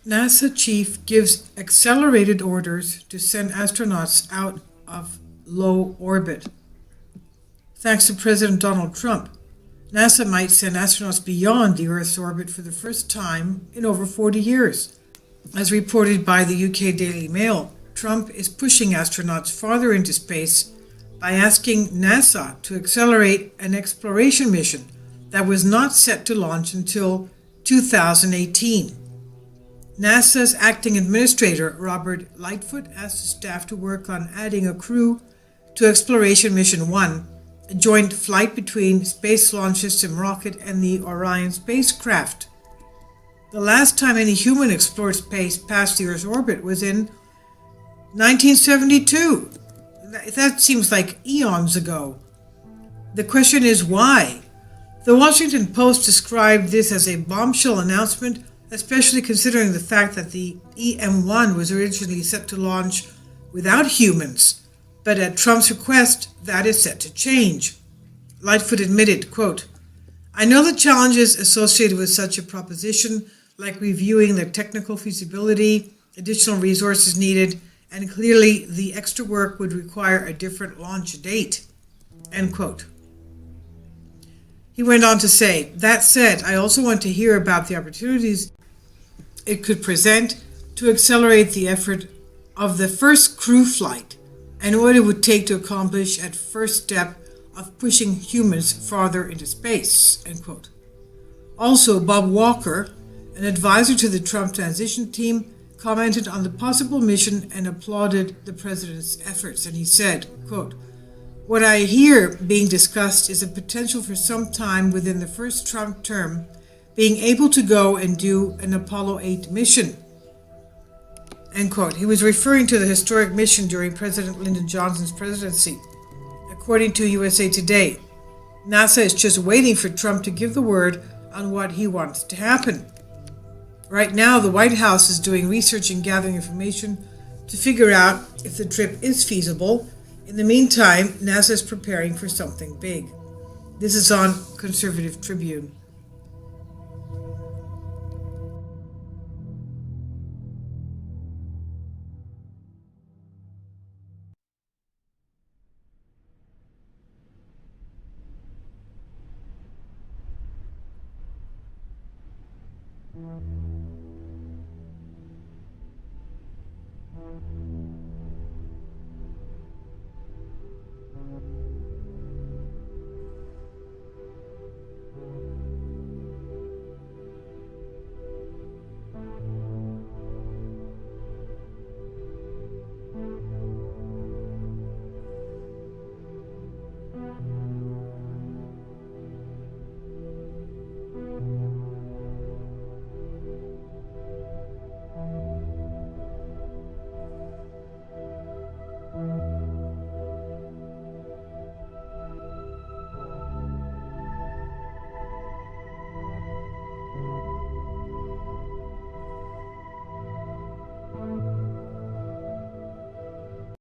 NASA chief gives accelerated orders to send astronauts out of low orbit. Thanks to President Donald Trump, NASA might send astronauts beyond the Earth's orbit for the first time in over 40 years. As reported by the UK Daily Mail, Trump is pushing astronauts farther into space by asking NASA to accelerate an exploration mission that was not set to launch until 2018. NASA's acting administrator, Robert Lightfoot, asked the staff to work on adding a crew to Exploration Mission 1, a joint flight between Space Launch System rocket and the Orion spacecraft. The last time any human explored space past the Earth's orbit was in 1972. That seems like eons ago. The question is why? The Washington Post described this as a bombshell announcement, especially considering the fact that the EM-1 was originally set to launch without humans, but at Trump's request, that is set to change. Lightfoot admitted, quote, "I know the challenges associated with such a proposition, like reviewing the technical feasibility, additional resources needed, and clearly the extra work would require a different launch date," end quote. He went on to say, "That said, I also want to hear about the opportunities it could present to accelerate the effort of the first crew flight and what it would take to accomplish at first step of pushing humans farther into space," end quote. Also, Bob Walker, an advisor to the Trump transition team, commented on the possible mission and applauded the president's efforts. And he said, quote, "What I hear being discussed is a potential for some time within the first Trump term being able to go and do an Apollo 8 mission," end quote. He was referring to the historic mission during President Lyndon Johnson's presidency. According to USA Today, NASA is just waiting for Trump to give the word on what he wants to happen. Right now, the White House is doing research and gathering information to figure out if the trip is feasible. In the meantime, NASA is preparing for something big. This is on Conservative Tribune.